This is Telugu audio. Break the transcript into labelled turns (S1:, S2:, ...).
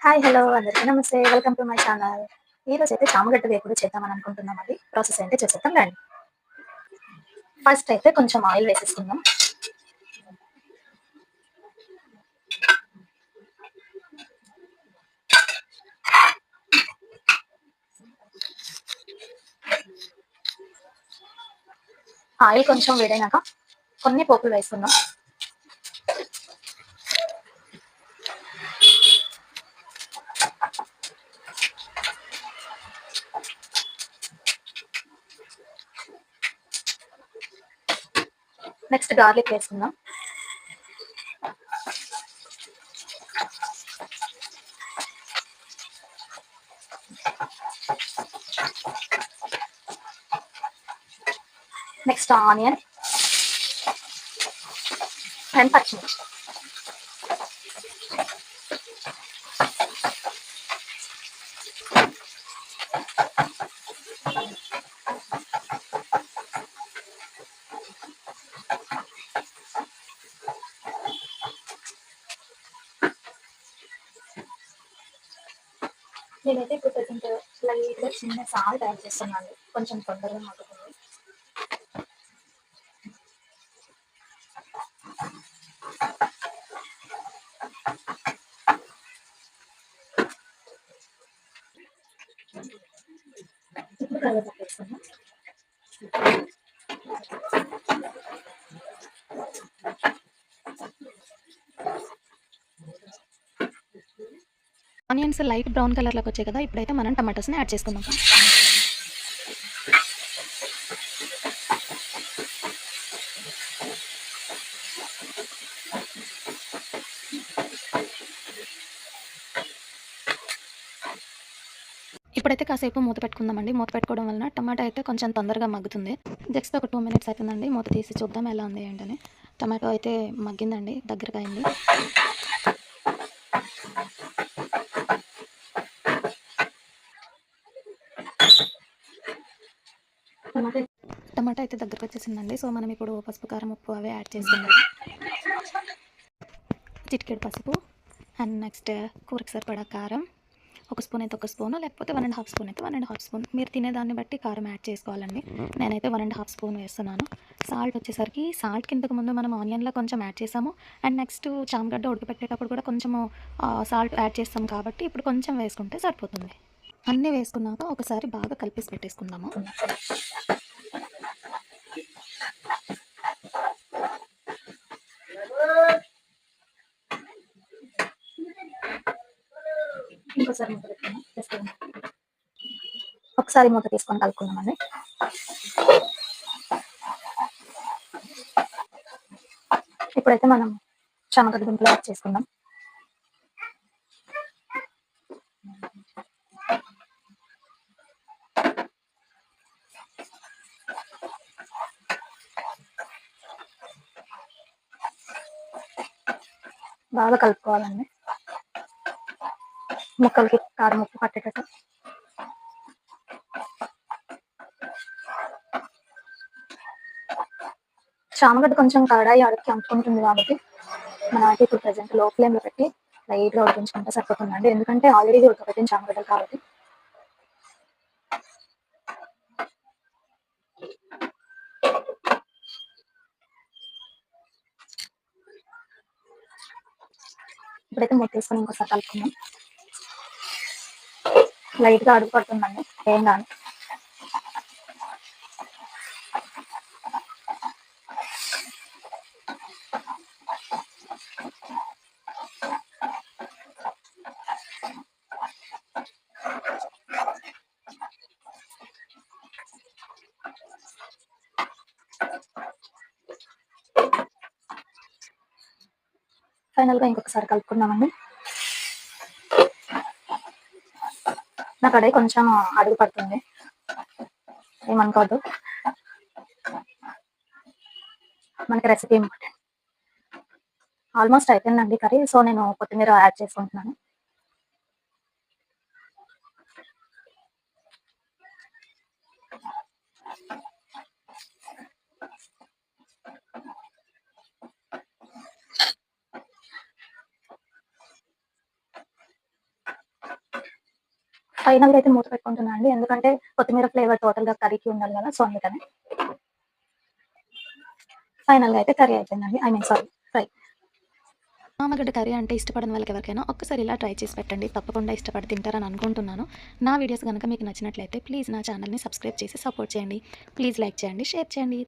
S1: హాయ్. హలో అందరికీ నమస్తే. Welcome to my channel. ఈరోజైతే చామగడ్డ వేపుడు చేద్దామని అనుకుంటున్నామండి. ప్రాసెస్ ఏంటో చూసేద్దాం రండి. ఫస్ట్ అయితే కొంచెం ఆయిల్ వేసేసుకుందాం. ఆయిల్ కొంచెం వేడైనాక కొన్ని పోపులు వేసుకుందాం. నెక్స్ట్ గార్లిక్ వేసుకుందాం. నెక్స్ట్ ఆనియన్ అండ్ పచ్చిమిర్చి. నేనైతే ఇప్పుడు ప్రజెంట్ లైట్గా చిన్న సాల్ట్ యాడ్ చేస్తున్నాను, కొంచెం తొందరగా మగ్గుతుంది. ఇప్పుడు కరివేపాకు వేసుకుందాం.
S2: ఆనియన్స్ లైట్ బ్రౌన్ కలర్లోకి వచ్చాయి కదా, ఇప్పుడైతే మనం టమాటోస్ని యాడ్ చేసుకుందాం. ఇప్పుడైతే కాసేపు మూత పెట్టుకుందామండి. మూత పెట్టుకోవడం వలన టమాటా అయితే కొంచెం తొందరగా మగ్గుతుంది. జస్ట్ ఒక 2 minutes అవుతుందండి. మూత తీసి చూద్దాం ఎలా ఉంది ఏంటని. టమాటో అయితే మగ్గిందండి, దగ్గరగా అయింది. టమాటా అయితే దగ్గరకు వచ్చేసిందండి. సో మనం ఇప్పుడు పసుపు, కారం, ఉప్పు అవి యాడ్ చేసుకుందాం. చిటికెడు పసుపు అండ్ నెక్స్ట్ కూరకు సరిపడా కారం. ఒక స్పూన్ అయితే ఒక స్పూను, లేకపోతే 1.5 స్పూన్ అయితే 1.5 స్పూన్. మీరు తినేదాన్ని బట్టి కారం యాడ్ చేసుకోవాలండి. నేనైతే 1.5 స్పూన్ వేస్తున్నాను. సాల్ట్ వచ్చేసరికి సాల్ట్ కిందకు ముందు మనం ఆనియన్లో కొంచెం యాడ్ చేసాము. అండ్ నెక్స్ట్ చామగడ్డ ఉడకపెట్టేటప్పుడు కూడా కొంచెము సాల్ట్ యాడ్ చేస్తాం కాబట్టి ఇప్పుడు కొంచెం వేసుకుంటే సరిపోతుంది. అన్నీ వేసుకున్నాక ఒకసారి బాగా కలిపేసి పెట్టేసుకుందాము.
S1: ఇంకోసారి మూత పెట్టుకుందాం. ఒకసారి మూత తీసుకొని కలుపుకుందామండి. ఇప్పుడైతే మనం చామగడ్డ దుంపలు యాడ్ చేసుకుందాం. బాగా కలుపుకోవాలండి, ముక్కలకి కారం ఉప్పు పట్టేటట్టు. చామగడ్డ కొంచెం కడాయి అడుగుకి అంటుకుంటుంది కాబట్టి మనమైతే ఇప్పుడు ప్రజెంట్ లో ఫ్లేమ్లో పెట్టి లైట్గా ఉడికించుకుంటే సరిపోతుందండి. ఎందుకంటే ఆల్రెడీ ఉడకబెట్టిన చామగడ్డలు కాబట్టి. ఇప్పుడైతే మూత తీసుకొని ఇంకోసారి కలుపుకుందాం. లైట్గా అడుగు పడుతుందండి, ఏం కాదు. ఫైనల్గా ఇంకొకసారి కలుపుకుందామండి. నా కడాయి కొంచెం అడుగు పడుతుంది, ఏమనుకోవద్దు. మనకి రెసిపీ ఇంపార్టెంట్. ఆల్మోస్ట్ అయిపోయిందండి కర్రీ. సో నేను కొత్తిమీర యాడ్ చేసుకుంటున్నాను. ఫైనల్‌గా అయితే మూత పెట్టుకుంటున్నా అండి. ఎందుకంటే కొత్తిమీర ఫ్లేవర్ టోటల్‌గా కర్రీకి ఉండాలి గదా! సో, అందుకని. ఫైనల్‌గా అయితే కర్రీ అయిపోయిందండి. I mean sorry fry.
S2: చామగడ్డ కర్రీ అంటే ఇష్టపడని వాళ్ళకి ఎవరికైనా ఒక్కసారి ఇలా ట్రై చేసి పెట్టండి. తప్పకుండా ఇష్టపడి తింటారని అనుకుంటున్నాను. నా వీడియోస్ గనుక మీకు నచ్చినట్లయితే ప్లీజ్ నా ఛానల్‌ని సబ్స్క్రైబ్ చేసి సపోర్ట్ చేయండి. ప్లీజ్ లైక్ చేయండి, షేర్ చేయండి.